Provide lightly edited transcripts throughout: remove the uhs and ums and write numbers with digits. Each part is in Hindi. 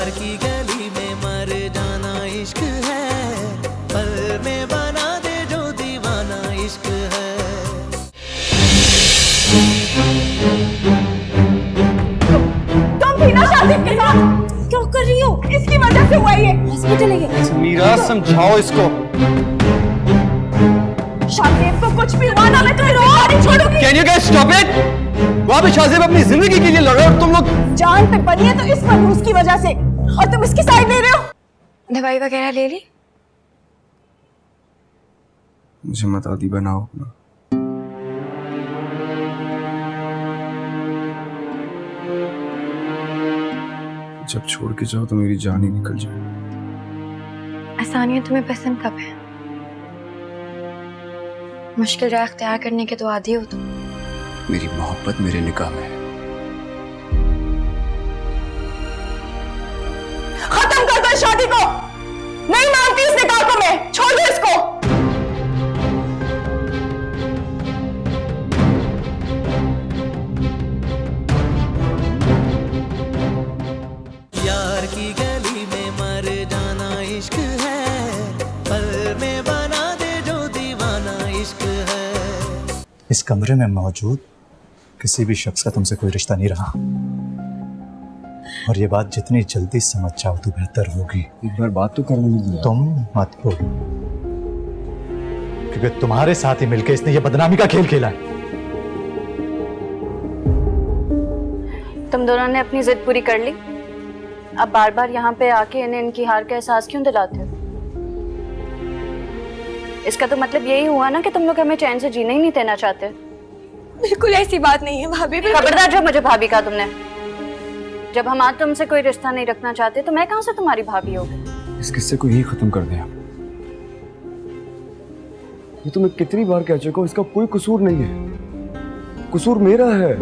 यार की गली में मर जाना इश्क है, पल में बना दे जो दीवाना इश्क है। तुम भी ना शादी के साथ क्या कर रही हो? इसकी वजह से हुआ ये। हॉस्पिटल है ये। मीरा समझाओ इसको। शादी को कुछ भी हुआ ना मैं तुम्हें नहीं छोड़ूंगी। Can you guys stop it? वहाँ पे शादी अपनी जिंदगी के लिए लड़ रहे हो और तुम लोग जान पे बनी है तो इस मनहूस की वजह से, और तुम इसकी साइड ले रहे हो। दवाई वगैरह ले ली? मुझे मत आदी बनाओ अपना। जब छोड़ के जाओ तो मेरी जान ही निकल जाए। आसानियत तुम्हें पसंद कब है? मुश्किल राह अख्तियार करने के तो आदी हो तुम। मेरी मोहब्बत मेरे निकाह में है। खत्म कर दो शादी को। नहीं मानती इस निकाह को मैं। छोड़ दो इसको। यार की गली में मर जाना इश्क है, पल में बना दे जो दीवाना इश्क है। इस कमरे में मौजूद किसी भी शख्स का तुमसे कोई रिश्ता नहीं रहा, और ये बात जितनी जल्दी समझ जाओ तो बेहतर होगी। एक बार बात तो करने दीजिए। तुम मत बोलो, क्योंकि तुम्हारे साथ ही मिलकर इसने ये बदनामी का खेल खेला है। तुम दोनों ने अपनी जिद पूरी कर ली। अब बार बार यहाँ पे आके इन्हें इनकी हार का एहसास क्यों दिलाते हो? इसका तो मतलब यही हुआ ना कि तुम लोग हमें चैन से जीने ही नहीं देना चाहते। बिल्कुल ऐसी बात नहीं है भाभी। खबरदार जो मुझे भाभी कहा तुमने। जब हम आज तुमसे कोई रिश्ता नहीं रखना चाहते तो मैं कहां से तुम्हारी भाभी होगी? इस किस्से को यही खत्म कर दें। ये तो मैं कितनी बार कह चुका हूं, इसका कोई कसूर नहीं है, कसूर मेरा है।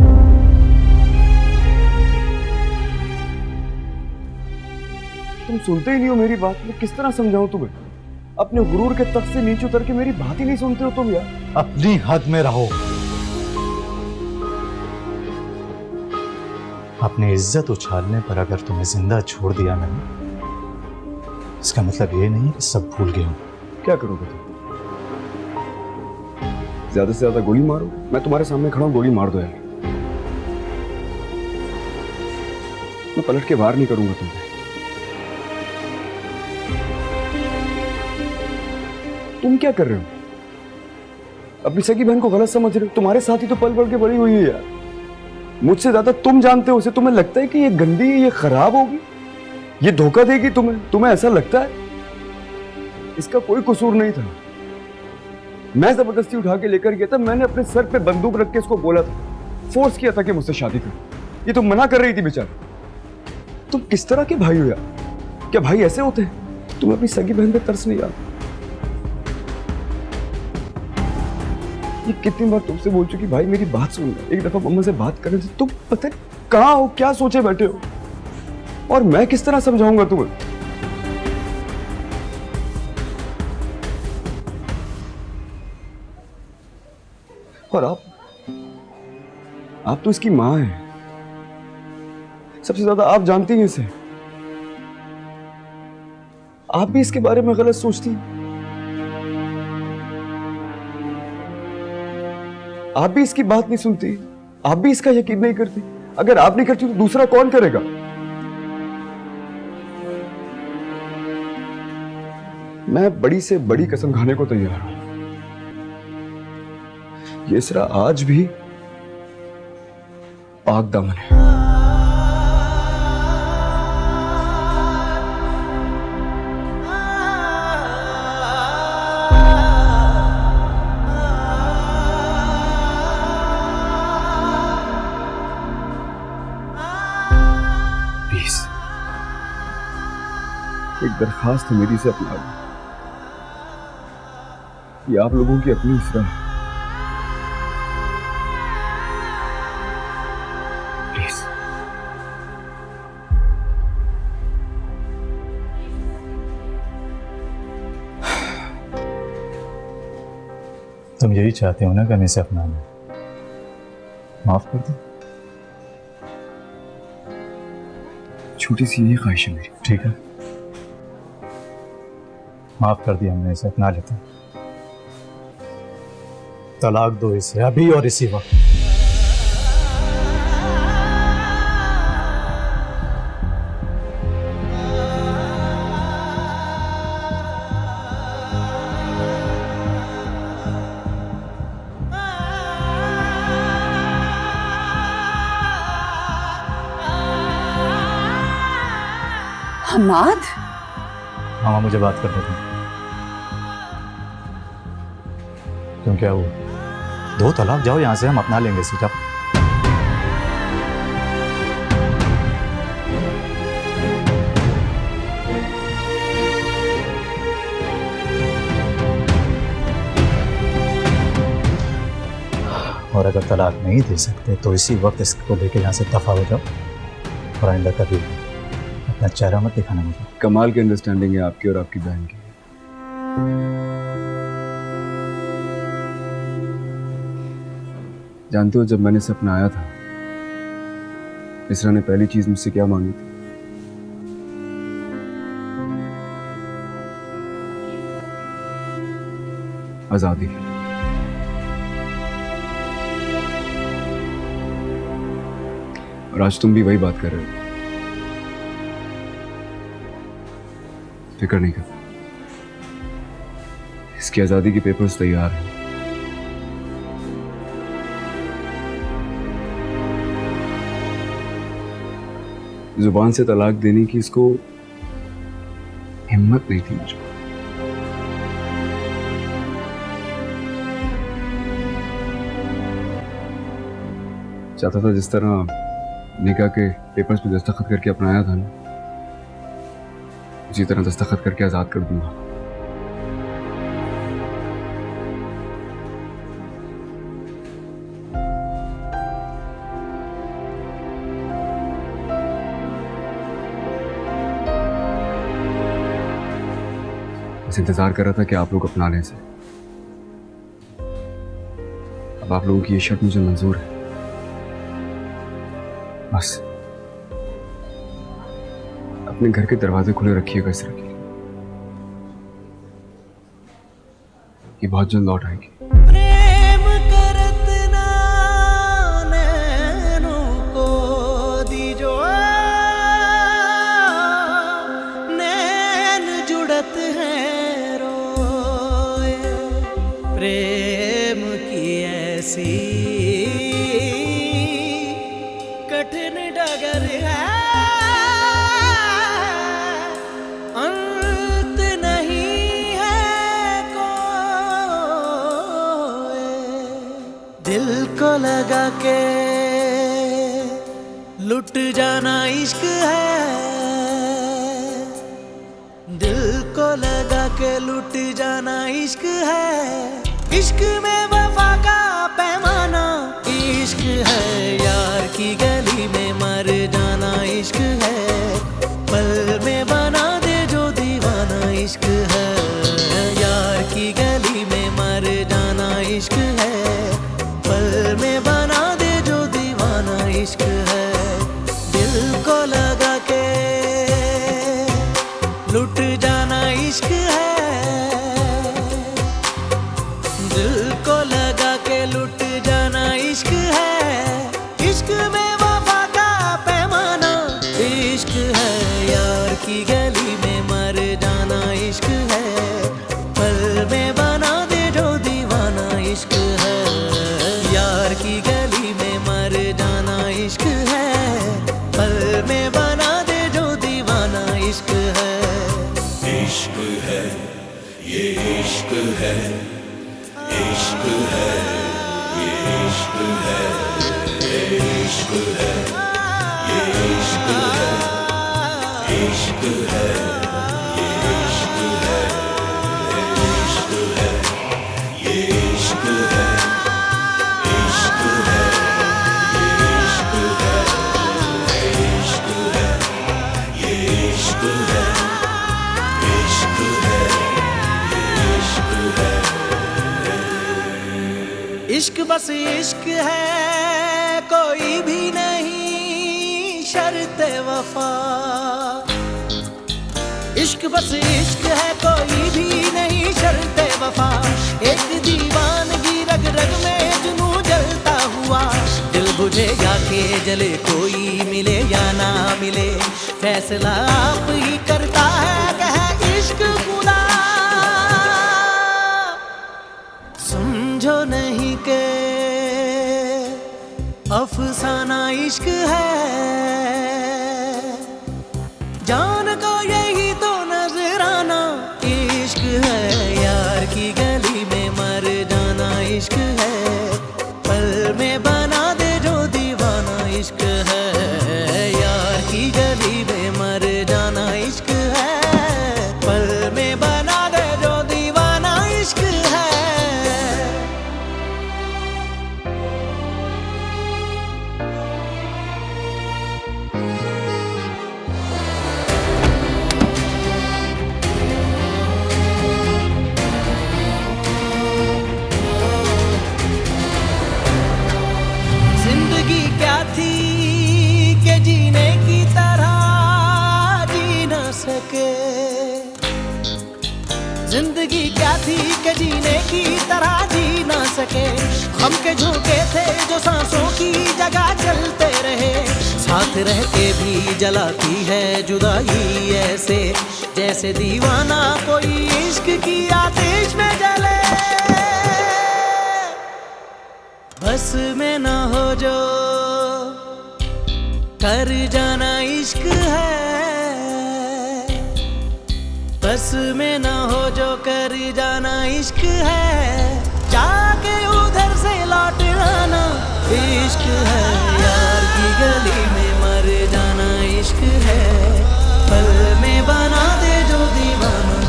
तुम सुनते ही नहीं हो मेरी बात। मैं किस तरह समझाऊं तुम्हें? अपने गुरूर के तख्त से नीचे उतर के मेरी बात ही नहीं सुनते हो तुम यार। अपनी हद में रहो। अपनी इज्जत उछालने पर अगर तुम्हें जिंदा छोड़ दिया मैंने, इसका मतलब ये नहीं कि सब भूल गए हो। क्या करोगे तुम? ज्यादा से ज्यादा गोली मारो। मैं तुम्हारे सामने खड़ा हूं, गोली मार दो यार। मैं पलट के वार नहीं करूंगा तुम्हें। तुम क्या कर रहे हो? अपनी सगी बहन को गलत समझ रहे हो। तुम्हारे साथ ही तो पल पल के बड़ी हुई है यार। मुझसे ज्यादा तुम जानते हो उसे। तुम्हें लगता है कि ये गंदी, ये खराब होगी, ये धोखा देगी तुम्हें? तुम्हें ऐसा लगता है? इसका कोई कसूर नहीं था। मैं जबरदस्ती उठा के लेकर गया था। मैंने अपने सर पे बंदूक रख के इसको बोला था, फोर्स किया था कि मुझसे शादी कर। ये तो मना कर रही थी बेचारी। तुम किस तरह के भाई हो यार? क्या भाई ऐसे होते हैं? तुम्हें अपनी सगी बहन पे तरस नहीं आता? ये कितनी बार तुमसे बोल चुकी भाई मेरी बात सुन। एक दफा मम्मा से बात करने से तुम पता नहीं कहां हो, क्या सोचे बैठे हो, और मैं किस तरह समझाऊंगा तुम्हें? और आप तो इसकी मां हैं। सबसे ज्यादा आप जानती हैं इसे। आप भी इसके बारे में गलत सोचती हैं। आप भी इसकी बात नहीं सुनती, आप भी इसका यकीन नहीं करती। अगर आप नहीं करती तो दूसरा कौन करेगा? मैं बड़ी से बड़ी कसम खाने को तैयार हूं, ये इसरा आज भी पाक दामन है। एक दरखास्त है मेरी से अपना लो। ये आप लोगों की अपनी इसरा है। प्लीज। तुम यही चाहते हो ना कि हम इसे अपना लें? माफ कर दो। छोटी सी यही ख्वाहिश है मेरी। ठीक है, माफ कर दिया हमने, इसे अपना लेते हैं। तलाक दो इसे अभी और इसी वक्त। हमाद, मामा मुझे बात कर देते हैं। क्यों, क्या हुआ? दो तलाक, जाओ यहाँ से, हम अपना लेंगे इसे, जाओ। और अगर तलाक नहीं दे सकते तो इसी वक्त इसको लेके यहाँ से दफा हो जाओ और आइंदा कभी अपना चेहरा मत दिखाना मुझे। कमाल की अंडरस्टैंडिंग है आपकी और आपकी बहन की। जानते हो, जब मैंने इसे अपनाया था, इसरा ने पहली चीज मुझसे क्या मांगी थी? आजादी। और आज तुम भी वही बात कर रहे हो। फिक्र नहीं कर, इसकी आजादी के पेपर्स तैयार हैं। जुबान से तलाक देने की इसको हिम्मत नहीं थी मुझको। चाहता था जिस तरह निकाह के पेपर्स पे दस्तखत करके अपनाया था ना, उसी तरह दस्तखत करके आजाद कर दूंगा। बस इंतजार कर रहा था कि आप लोग अपना लें इसे। अब आप लोगों की ये शर्त मुझे मंजूर है। बस अपने घर के दरवाजे खुले रखिएगा इस तरह के। ये बहुत जल्द लौट आएगी। प्रेम करत ना नैनों को दीजो, नैन जुड़त हैं रोए। प्रेम की ऐसी कठिन डगर है, अंत नहीं है कोई। दिल को लगा के लुट जाना इश्क है, दिल को लगा के लुट जाना इश्क है। इश्क में वफा का पैमाना इश्क है, यार की गली में मर जाना इश्क है। पल में बना दे जो दीवाना इश्क है, यार की गली में मर जाना इश्क है। पल में बना दे जो दीवाना इश्क है। दिल को लगा के लुट जाना इश्क है, दिल को लगा के लुट जाना इश्क है। इश्क में वफा का पैमाना इश्क है, यार की गली में मर जाना इश्क है। पल में बना दे जो दीवाना इश्क है, यार की गली में मर जाना इश्क है। पल में बना दे जो दीवाना इश्क है। इश्क है, ये इश्क है, इश्क है, ये इश्क है, ये इश्क है, ये इश्क है, इश्क है, ये इश्क है, ये इश्क है, ये इश्क है, इश्क है, ये इश्क है, इश्क है, ये इश्क है, इश्क है, ये इश्क है। इश्क बस इश्क है, कोई भी नहीं शर्ते वफा। इश्क बस इश्क है, कोई भी नहीं शर्ते वफा। एक दीवानगी रग रग में जुनू जलता हुआ, दिल बुझे या के जले, कोई मिले या ना मिले, फैसला आप ही करता है कह इश्क खुदा। समझो नहीं के अफसाना इश्क है, जान को यही तो नजराना इश्क है। यार की गली में मर जाना इश्क है, पल में बना दे जो दीवाना इश्क है। यार की गली में मर जाना इश्क है, पल में बना दे जो दीवाना इश्क है। जिंदगी क्या थी के जीने की तरह जी न सके, जिंदगी क्या थी के जीने की तरह जी ना सके। हम के झोंके थे जो सांसों की जगह चलते रहे, साथ रह के भी जलाती है जुदाई ऐसे, जैसे दीवाना कोई इश्क की आतिश में जले। बस में ना हो जो कर जाना इश्क है, बस में ना हो जो कर जाना इश्क है। जाके उधर से लौट आना इश्क है, यार की गली में मर जाना इश्क है, पल में बना दे जो दीवाना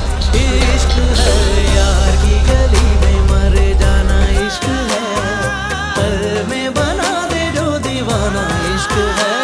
इश्क है। यार की गली में मर जाना इश्क है, पल में बना दे जो दीवाना इश्क है।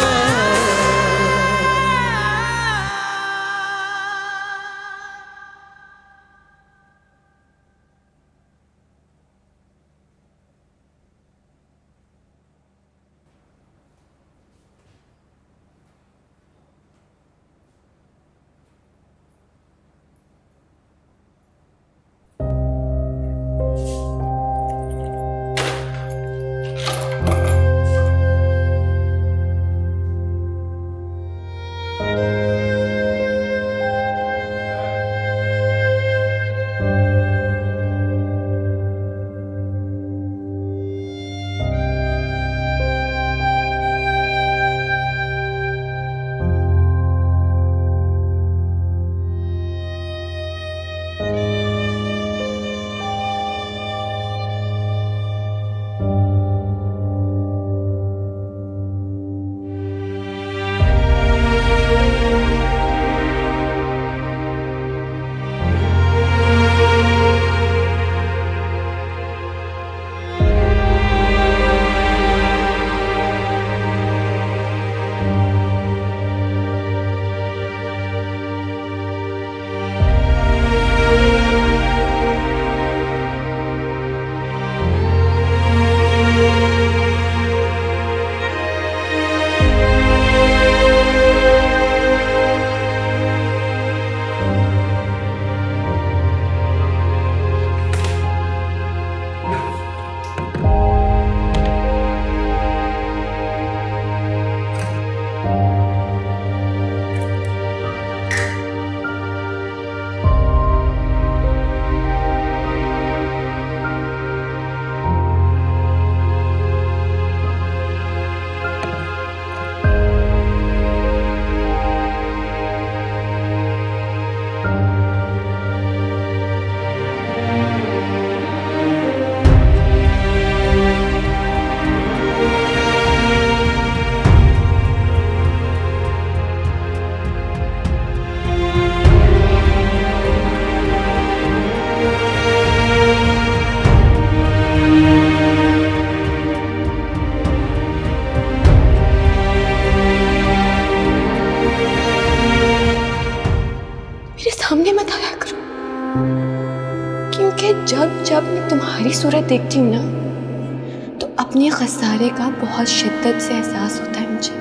जब जब मैं तुम्हारी सूरत देखती हूँ ना तो अपने खसारे का बहुत शिद्दत से एहसास होता है मुझे।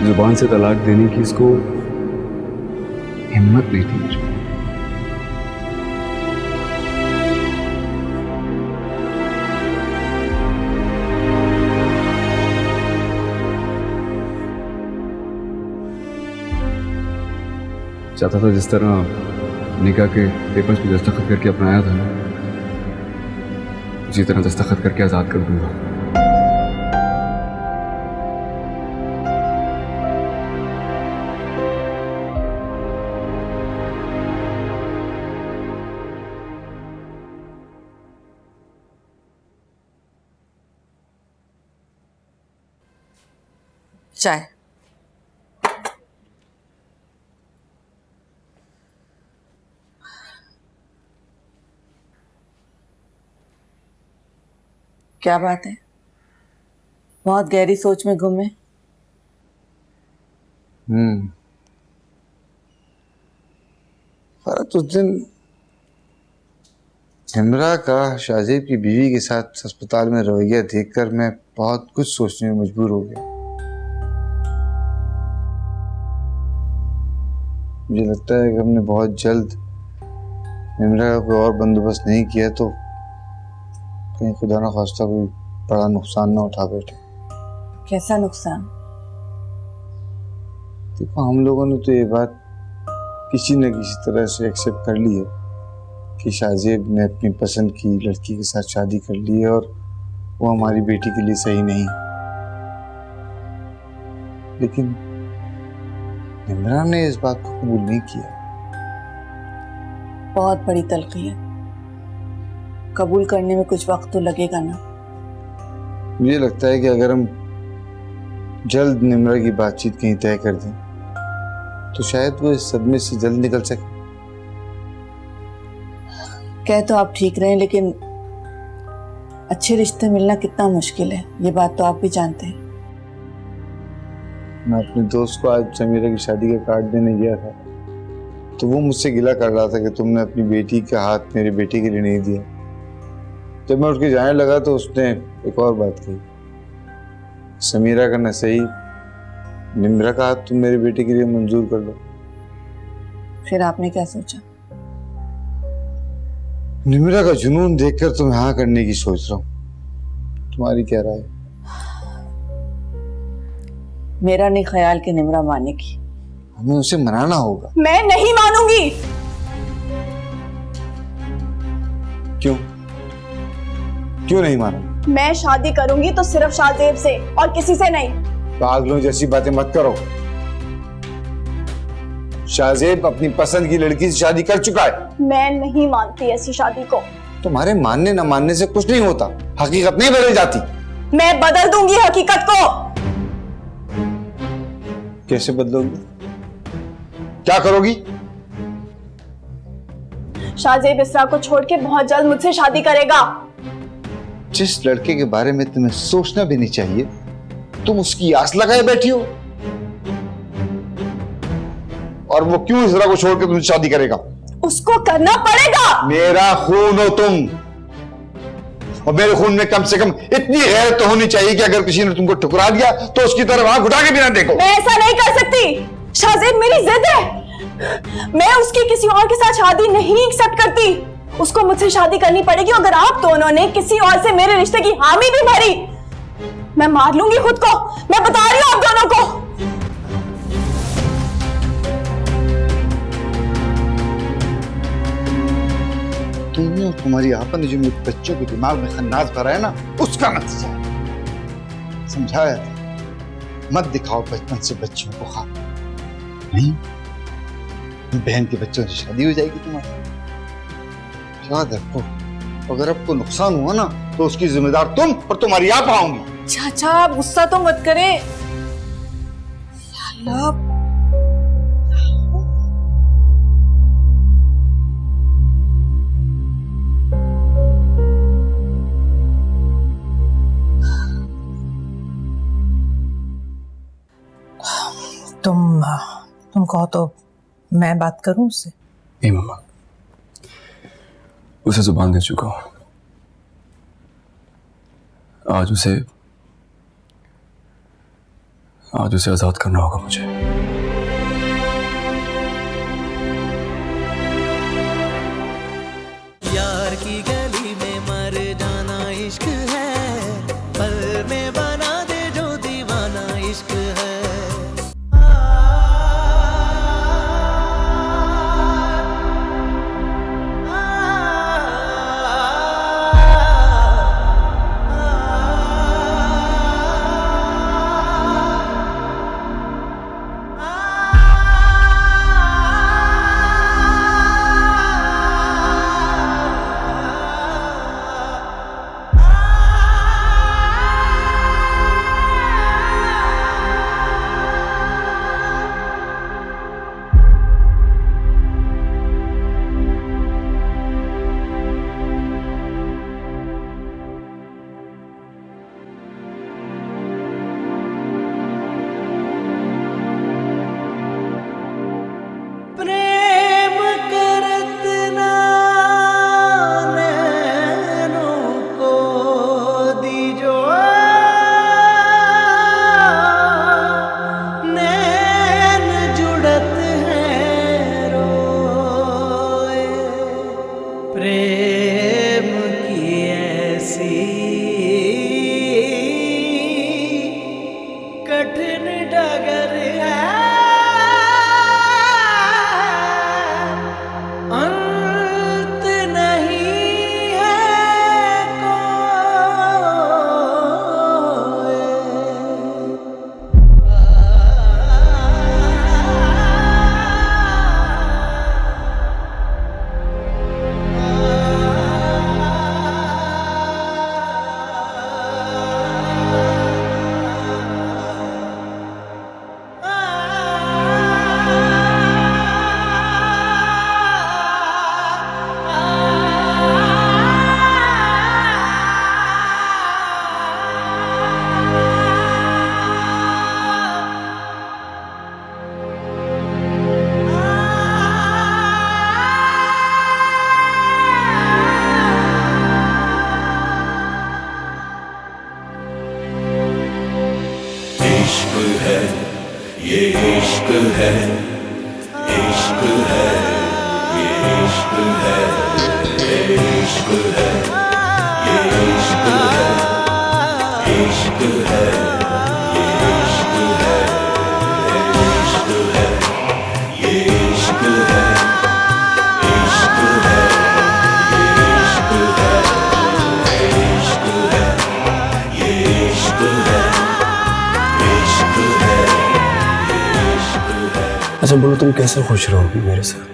जुबान से तलाक देने की इसको हिम्मत नहीं थी मुझे। चाहता था जिस तरह निकाह के पेपर्स पे दस्तखत करके अपनाया था ना, उसी तरह दस्तखत करके आजाद कर दूंगा। चाय। क्या बात है? बहुत गहरी सोच में गुम है। फरत उस दिन हिमरा का शाहजेब की बीवी के साथ अस्पताल में रवैया देखकर मैं बहुत कुछ सोचने में मजबूर हो गया। मुझे लगता है कि हमने बहुत जल्द हिमरा का कोई और बंदोबस्त नहीं किया तो कहीं खुदा ना खास्ता कोई बड़ा नुकसान ना उठा बैठे। कैसा नुकसान? देखो, हम लोगों ने तो ये बात किसी न किसी तरह से एक्सेप्ट कर ली है कि शाहजेब ने अपनी पसंद की लड़की के साथ शादी कर ली है और वो हमारी बेटी के लिए सही नहीं। लेकिन निम्रा ने इस बात को कबूल नहीं किया। बहुत बड़ी तलखी है, कबूल करने में कुछ वक्त तो लगेगा ना। मुझे लगता है कि अगर हम जल्द निम्रा की बातचीत कहीं तय कर दें तो शायद वो इस सदमे से जल्द निकल सके। कह तो आप ठीक रहे, लेकिन अच्छे रिश्ते मिलना कितना मुश्किल है, ये बात तो आप भी जानते हैं। मैं अपने दोस्त को आज समीरा की शादी का कार्ड देने गया था तो वो मुझसे गिला कर रहा था कि तुमने अपनी बेटी का हाथ मेरे बेटे के लिए नहीं दिया। जब मैं उठ के जाने लगा तो उसने एक और बात कही, समीरा का न सही निम्रा का हाथ तुम मेरे बेटे के लिए मंजूर कर लो। फिर आपने क्या सोचा? निम्रा का जुनून देखकर तो मैं हाँ करने की सोच रहा हूँ। तुम्हारी क्या राय? मेरा नहीं ख्याल कि निम्रा मानेगी। हमें उसे मनाना होगा। मैं नहीं मानूंगी। क्यों? क्यों नहीं मानोगे? मैं शादी करूंगी तो सिर्फ शाहजेब से और किसी से नहीं। पागलों जैसी बातें मत करो। शाहजेब अपनी पसंद की लड़की से शादी कर चुका है। मैं नहीं मानती ऐसी शादी को। तुम्हारे मानने न मानने से कुछ नहीं होता, हकीकत नहीं बदल जाती। मैं बदल दूंगी हकीकत को। कैसे बदलोगी? क्या करोगी? शाहजेब इसरा को छोड़ के बहुत जल्द मुझसे शादी करेगा। जिस लड़के के बारे में तुम्हें सोचना भी नहीं चाहिए तुम उसकी आस लगाए बैठी हो। और वो क्यों इसरा को छोड़ के तुमसे शादी करेगा? उसको करना पड़ेगा। मेरा खून हो तुम, और मेरे खून में कम से कम इतनी गैरत तो होनी चाहिए कि अगर किसी ने तुमको ठुकरा दिया तो उसकी तरफ आंख उठा के भी ना देखो। मैं ऐसा नहीं कर सकती। शाहजेब मेरी जिद है। मैं उसकी किसी और के साथ शादी नहीं एक्सेप्ट करती। उसको मुझसे शादी करनी पड़ेगी। अगर आप दोनों ने किसी और से मेरे रिश्ते की हामी भी भरी, मैं मार लूंगी खुद को। मैं बता रही हूं आप दोनों को। तुमने और तुम्हारी आपन ने जो मेरे बच्चों के दिमाग में खन्नास भरा है ना, उसका नतीजा है। समझाया था मत दिखाओ बचपन से बच्चों को ख्वाब। नहीं, बहन के बच्चों से शादी हो जाएगी तुम्हारी। याद रखो, अगर आपको नुकसान हुआ ना तो उसकी जिम्मेदार तुम और तुम्हारी आप आओगी। चाचा आप गुस्सा तो मत करें। अल्लाह, तुम कहो तो मैं बात करूं उससे? नहीं मम्मा, उसे जुबान दे चुका हूं। आज आज उसे आजाद करना होगा मुझे। यार की गली में मर जाना इश्क है, पल में बना दे जो दीवाना इश्क है। प्रेम करत ना नैनों को दीजो, नैन जुड़त हैं रोए। प्रेम की ऐसी कठिन डगर है, अंत नहीं है इश्क है, ये इश्क है, इश्क है, ये इश्क है, ये इश्क है, ये इश्क है, इश्क है, ये इश्क है, ये इश्क है, ये इश्क है, इश्क है, ये इश्क है, ये इश्क है, ये इश्क है, इश्क है, ये इश्क है। अच्छा बोलो, तुम कैसे खुश रहोगी मेरे साथ?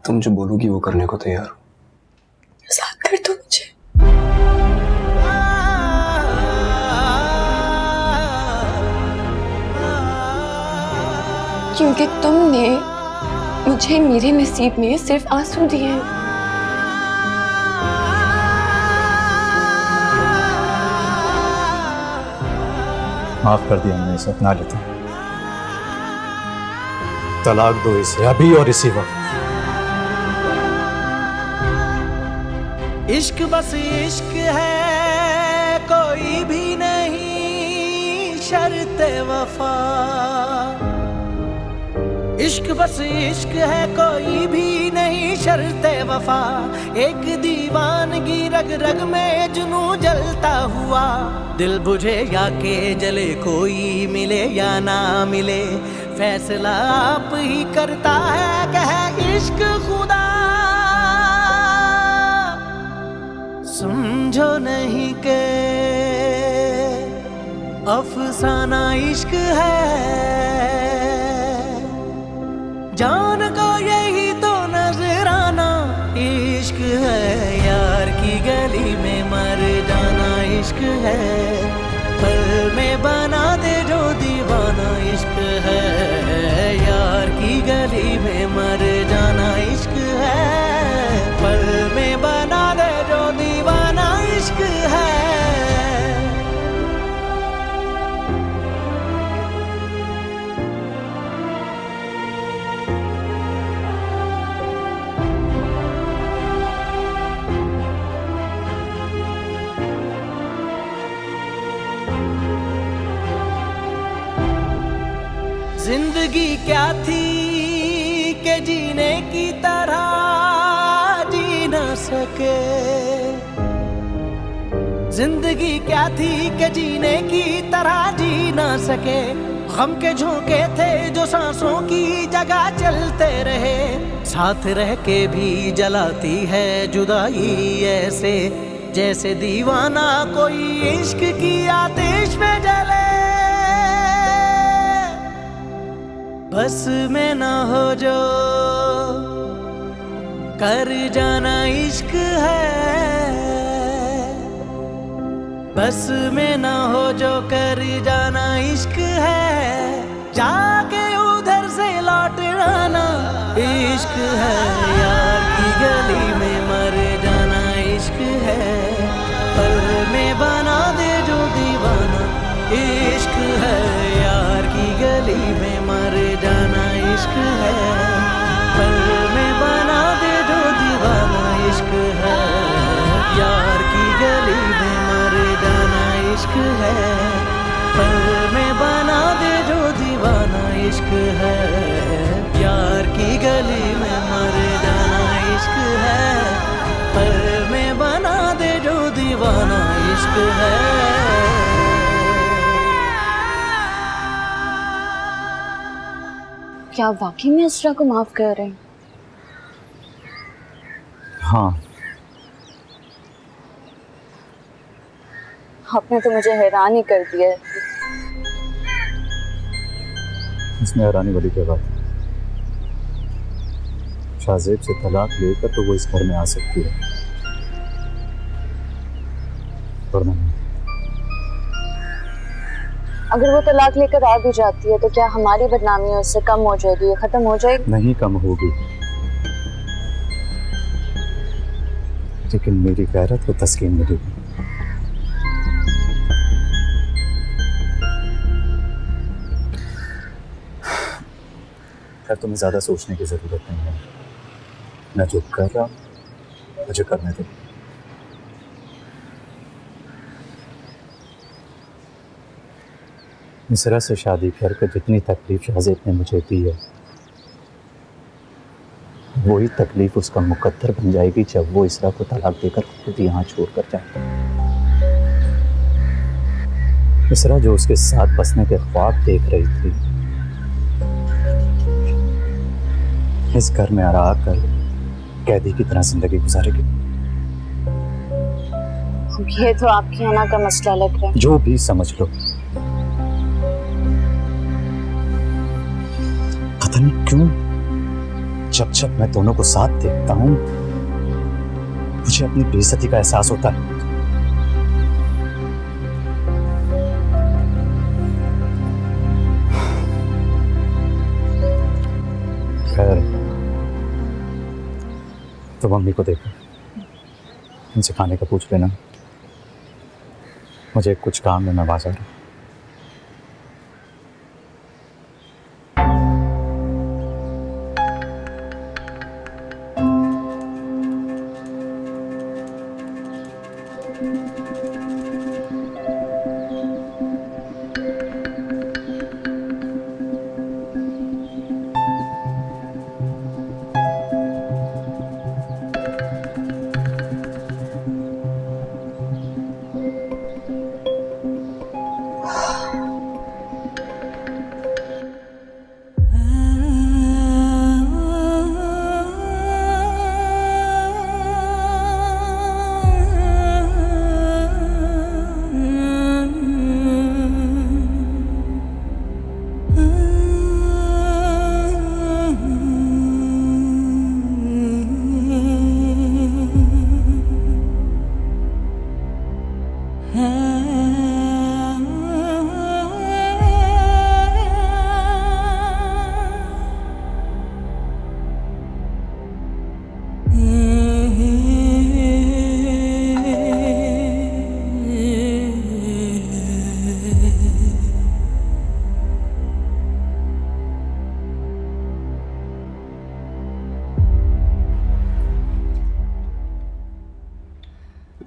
तुम जो बोलोगी वो करने को तैयार हूं। साथ कर दो मुझे। क्योंकि तुमने मुझे मेरे नसीब में सिर्फ आंसू दिए हैं। माफ कर दिया, मैं इसे अपना लेता हूं। तलाक दो इसे अभी और इसी वक्त। इश्क बस इश्क है, कोई भी नहीं शर्त वफा। इश्क बस इश्क है, कोई भी नहीं शर्त वफा। एक दीवानगी रग रग में जुनू जलता हुआ, दिल बुझे या के जले, कोई मिले या ना मिले, फैसला आप ही करता है कह इश्क खुदा। समझो नहीं के अफसाना इश्क है, जान को यही तो नजराना इश्क है। यार की गली में मर जाना इश्क है, पल में बना दे जो दीवाना इश्क है। यार की गली में मर जाना इश्क है, पल में बना दे जो दीवाना इश्क है। जिंदगी क्या थी के जीने की तरह जी न सके, जिंदगी क्या थी के जीने की तरह जी न सके। गम के झोंके थे जो सांसों की जगह चलते रहे, साथ रह के भी जलाती है जुदाई ऐसे, जैसे दीवाना कोई इश्क की आतिश में जले। बस में ना हो जो कर जाना इश्क है, बस में ना हो जो कर जाना इश्क है, जाके उधर से लौट आना इश्क है। यार की गली में मर जाना इश्क है, पल में बना दे जो दीवाना इश्क है। यार की गली में मर जाना इश्क है, पल में बना दे जो दीवाना इश्क है। यार की गली में मर जाना इश्क है, पल में बना दे जो दीवाना इश्क है। यार की गली में मर जाना इश्क है, पल में बना दे जो दीवाना इश्क है। क्या आप वाकई में इसरा को माफ कर रहे हैं? हाँ, आपने तो मुझे हैरान ही कर दिया है। इसमें हैरानी वाली क्या बात है? शाहजेब से तलाक लेकर तो वो इस घर में आ सकती है, वरना नहीं। अगर वो तलाक लेकर आ भी जाती है तो क्या हमारी बदनामी उससे कम हो जाएगी, खत्म हो जाएगी? नहीं कम होगी, लेकिन मेरी गैरत को तस्कीन मिलेगी। खैर, तुम्हें ज्यादा सोचने की जरूरत नहीं है। मैं जो कर रहा हूं मुझे करने दो। इसरा से शादी करके जितनी तकलीफ शाहजेब ने मुझे दी है, वही तकलीफ उसका मुकद्दर बन जाएगी जब वो इसरा को तलाक देकर खुद यहाँ छोड़ कर जाए। इसरा जो उसके साथ बसने के ख्वाब देख रही थी, इस घर में आ कर कैदी की तरह जिंदगी गुजारेगी। ये तो आपकी आना का मसला लग रहा है। जो भी समझ लो, पता नहीं क्यों जब जब मैं दोनों को साथ देखता हूं मुझे अपनी बेइज्जती का एहसास होता है। खैर, तो मम्मी को देखो, उनसे खाने का पूछ लेना। मुझे कुछ काम है, मैं बाजार हूं।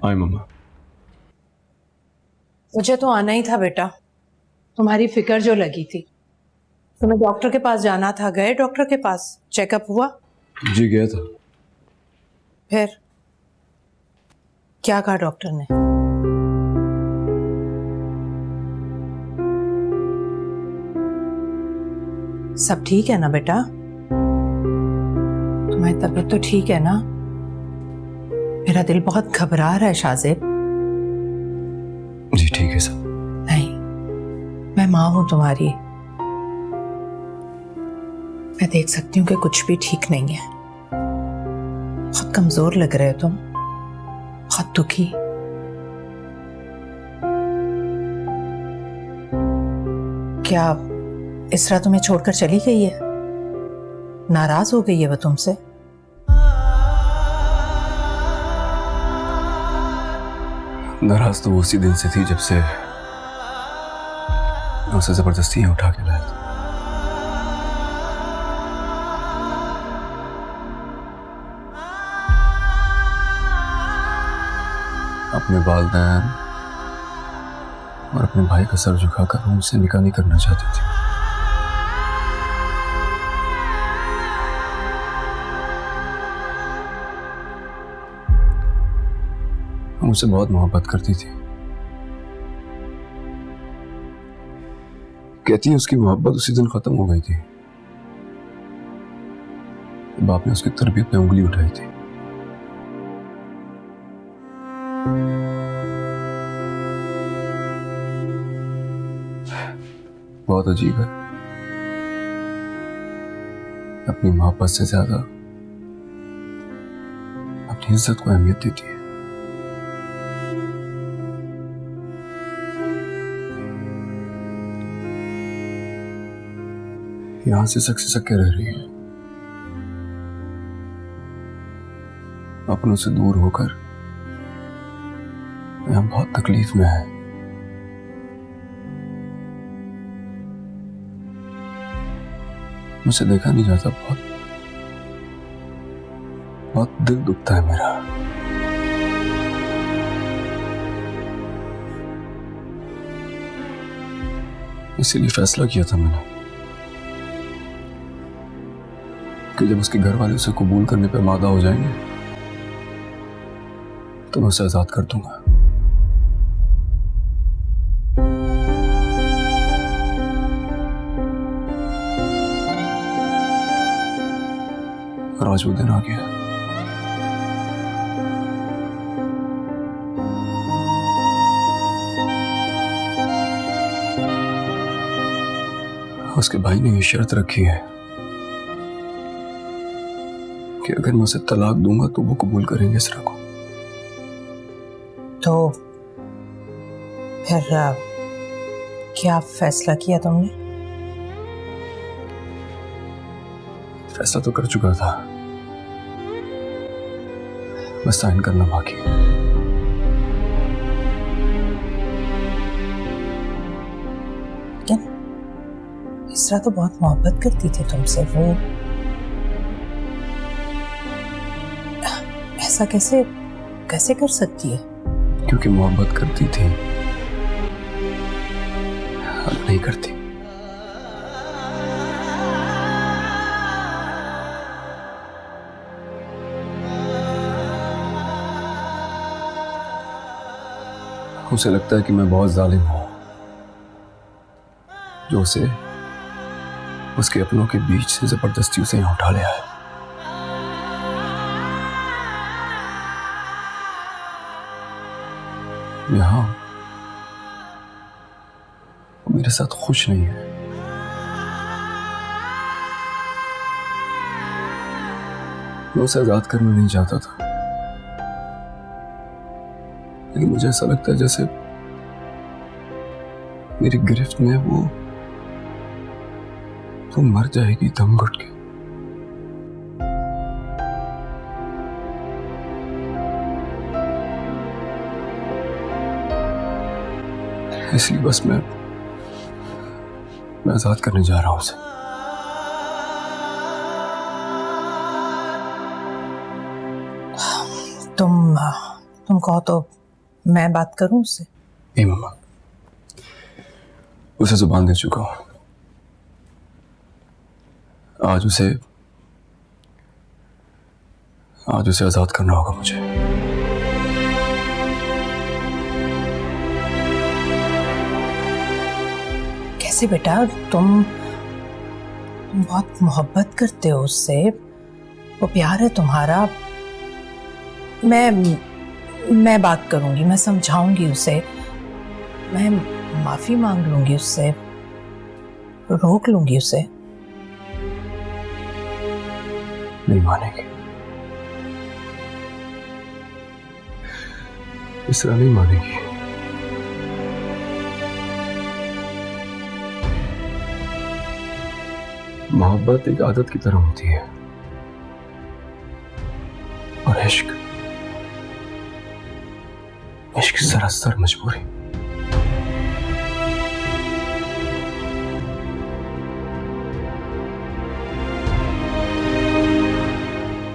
आए मम्मा। मुझे तो आना ही था बेटा, तुम्हारी फिक्र जो लगी थी। तुम्हें डॉक्टर के पास जाना था, गए डॉक्टर के पास? चेकअप हुआ? जी गया था। फिर क्या कहा डॉक्टर ने? सब ठीक है ना बेटा? तुम्हारी तबीयत तो ठीक है ना? मेरा दिल बहुत घबरा रहा है शाजिब। जी ठीक है सब। नहीं, मैं माँ हूं तुम्हारी। मैं देख सकती हूँ कि कुछ भी ठीक नहीं है। बहुत कमजोर लग रहे हो तुम, बहुत दुखी। क्या इसरा तुम्हें छोड़कर चली गई है? नाराज हो गई है वो तुमसे? नाराज तो वो उसी दिन से थी जब से मैं उसे जबरदस्ती यहाँ उठा के लाया था। अपने वालिदैन और अपने भाई का सर झुकाकर उनसे निकाह नहीं करना चाहती थी। मुझसे बहुत मोहब्बत करती थी। कहती है उसकी मोहब्बत उसी दिन खत्म हो गई थी। बाप ने उसकी तरबियत में उंगली उठाई थी। बहुत अजीब है, अपनी मोहब्बत से ज्यादा अपनी इज्जत को अहमियत देती है। यहां से सक के रह रही है, अपनों से दूर होकर यहां बहुत तकलीफ में है। मुझे देखा नहीं जाता, बहुत दिल दुखता है मेरा। इसीलिए फैसला किया था मैंने कि जब उसके घर वाले उसे कबूल करने पर मादा हो जाएंगे तो मैं उसे आजाद कर दूंगा। और आज वो दिन आ गया। उसके भाई ने ये शर्त रखी है कि अगर मैं उसे तलाक दूंगा तो वो कबूल करेंगे इसरा को। तो फिर क्या फैसला किया तुमने? फैसला तो कर चुका था, बस साइन करना बाकी है। इसरा तो बहुत मोहब्बत करती थी तुमसे, वो ऐसा कैसे कर सकती है? क्योंकि मोहब्बत करती थी, अब नहीं करती। उसे लगता है कि मैं बहुत जालिम हूं जो उसे उसके अपनों के बीच से जबरदस्ती उसे यहां उठा लिया है। यहां वो मेरे साथ खुश नहीं है। मैं उसे आजाद करना नहीं चाहता था, लेकिन मुझे ऐसा लगता है जैसे मेरी गिरफ्त में वो मर जाएगी दम घुट के। इसलिए बस मैं आजाद करने जा रहा हूं उसे। तुम कहो तो मैं बात करूं उससे? नहीं मम्मा, उसे जुबान दे चुका हूं। आज उसे आजाद करना होगा मुझे। कैसे बेटा, तुम बहुत मोहब्बत करते हो उससे, वो प्यार है तुम्हारा। मैं बात करूंगी, मैं समझाऊंगी उसे, मैं माफी मांग लूंगी उससे, रोक लूंगी उसे। नहीं मानेगी, इस तरह नहीं मानेगी। मोहब्बत एक आदत की तरह होती है और इश्क सरासर मजबूरी।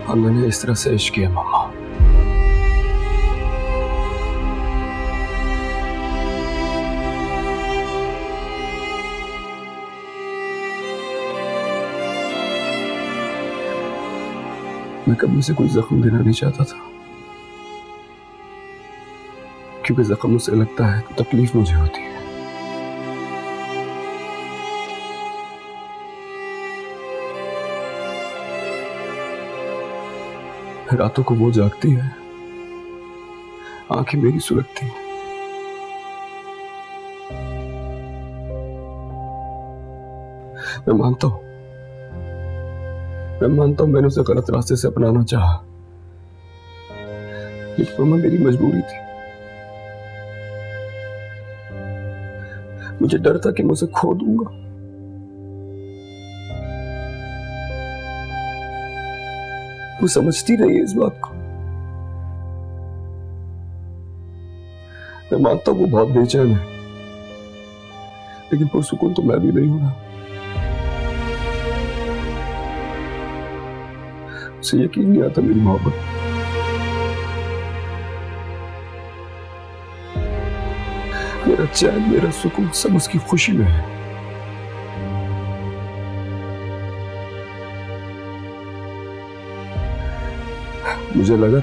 और मैंने इस तरह से इश्क किया मामा। मैं कभी उसे कोई जख्म देना नहीं चाहता था, क्योंकि जख्म उसे लगता है तो तकलीफ मुझे होती है। रातों को वो जागती है, आंखें मेरी सुलगती हैं। मैं मानता हूं मैंने उसे गलत रास्ते से अपनाना चाहा, लेकिन मामा मेरी मजबूरी थी। मुझे डर था कि मैं उसे खो दूंगा। वो समझती नहीं है इस बात को। मैं मानता हूं वो बहुत बेचैन है, लेकिन पुरसुकून तो मैं भी नहीं हूं ना। उसे यकीन नहीं आता मेरी मोहब्बत। मेरा चैन, मेरा सुकून सब उसकी खुशी में है। मुझे लगा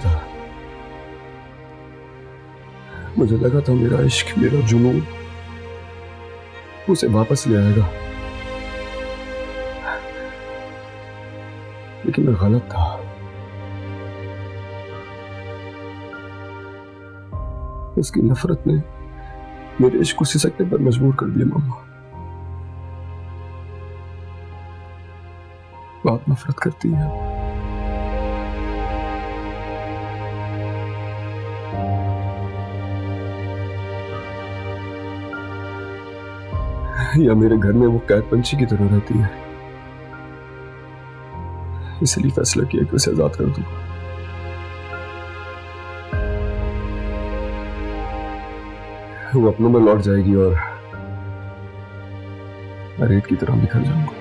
था मेरा इश्क, मेरा जुनून उसे वापस ले आएगा, लेकिन मैं गलत था। उसकी नफरत ने मेरे इश्क को सिसकने पर मजबूर कर दिया मामा। बहुत नफरत करती है। या मेरे घर में वो कैद पंछी की तरह रहती है, इसलिए फैसला किया कि उसे आजाद कर दूंगा। वो अपनों में लौट जाएगी और रेत की तरह बिखर जाऊंगा।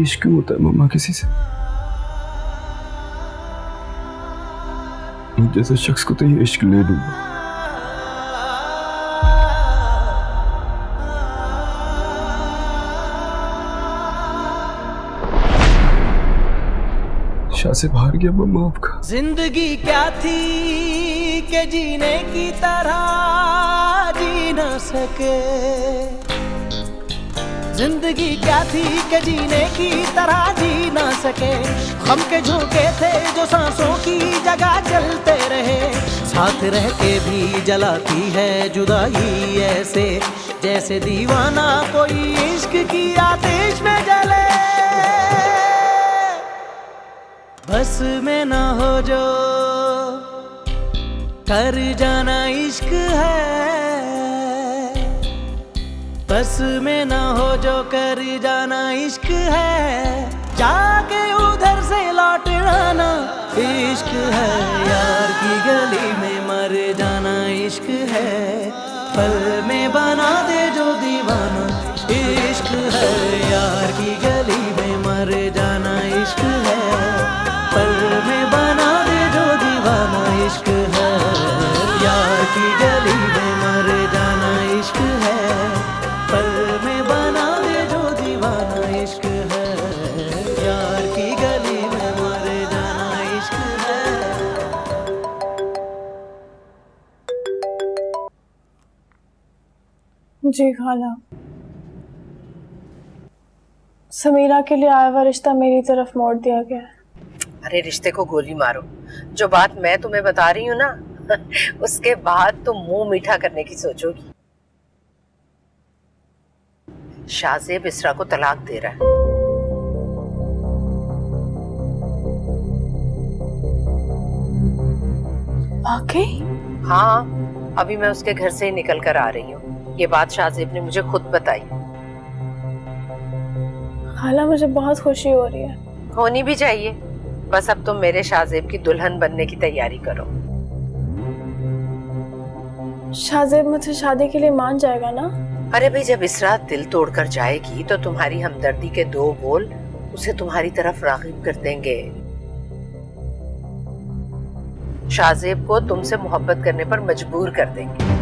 इश्क क्यों होता है मम्मा किसी से? मुझ जैसे शख्स को तो ये इश्क ले दूंगा। शाह से बाहर गया मम्मा आपका। जिंदगी क्या थी कि जीने की तरह जी ना सके, जिंदगी क्या थी कि जीने की तरह जी ना सके। हम के झोंके थे जो सांसों की जगह चलते रहे, साथ रह के भी जलाती है जुदाई ऐसे, जैसे दीवाना कोई इश्क की आतिश में जले। बस में ना हो जो कर जाना इश्क है, बस में ना हो जो कर जाना इश्क है। जाके उधर से लौट आना इश्क है, यार की गली में मर जाना इश्क है। पल में बना दे जो दीवाना इश्क है, यार की गली में मर जाना इश्क है। पल में बना दे जो दीवाना इश्क है, यार की गली में जी खाला, समीरा के लिए आया हुआ रिश्ता मेरी तरफ मोड़ दिया गया है। अरे रिश्ते को गोली मारो। जो बात मैं तुम्हें बता रही हूँ ना उसके बाद तुम मुंह मीठा करने की सोचोगी। शाहजेब इसरा को तलाक दे रहा है। वाकई? हाँ, अभी मैं उसके घर से ही निकल कर आ रही हूँ। ये बात शाहजेब ने मुझे खुद बताई। खाला मुझे बहुत खुशी हो रही है। होनी भी चाहिए। बस अब तुम मेरे शाहजेब की दुल्हन बनने की तैयारी करो। शाहजेब मुझसे शादी के लिए मान जाएगा ना? अरे भाई, जब इसरा दिल तोड़कर जाएगी तो तुम्हारी हमदर्दी के दो बोल उसे तुम्हारी तरफ राग़िब कर देंगे। शाहजेब को तुमसे मोहब्बत करने पर मजबूर कर देंगे।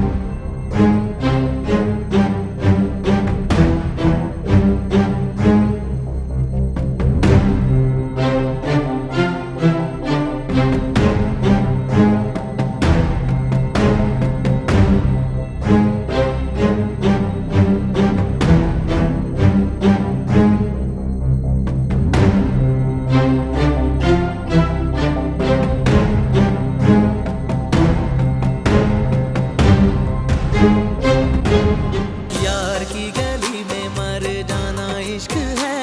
यार की गली में मर जाना इश्क है,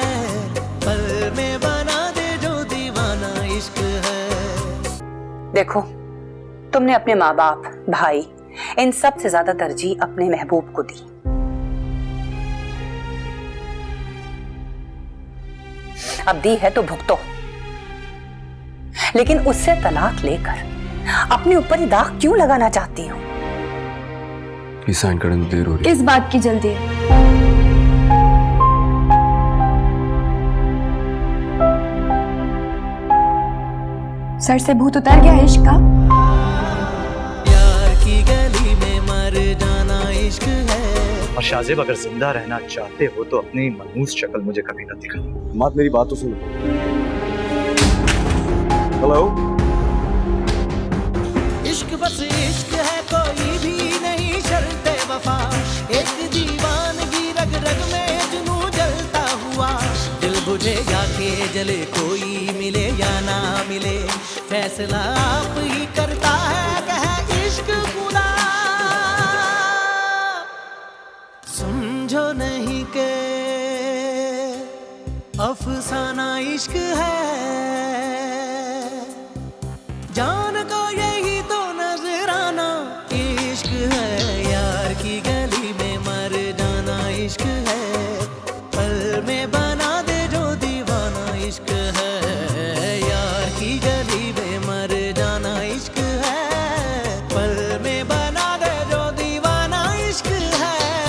पल में बना दे जो दीवाना इश्क है। देखो, तुमने अपने माँ बाप, भाई, इन सब से ज्यादा तरजीह अपने महबूब को दी। अब दी है तो भुगतो, लेकिन उससे तलाक लेकर अपने ऊपर ही दाग क्यों लगाना चाहती हो? ये साइन करने में देर हो रही है। इस बात की जल्दी है। सर से भूत उतर गया इश्क का। यार की गली में मर जाना इश्क है। और शाहजेब अगर जिंदा रहना चाहते हो तो अपनी मनहूस शक्ल मुझे कभी न दिखाना। मात मेरी बात तो सुनो। हेलो। इश्क बस इश्क है, कोई भी नहीं शर्ते वफा। एक दीवानगी रग रग में जुनू जलता हुआ। दिल बुझे या के जले, कोई मिले या ना मिले, फैसला आप ही करता है, कहे इश्क खुदा। समझो नहीं के अफसाना इश्क है।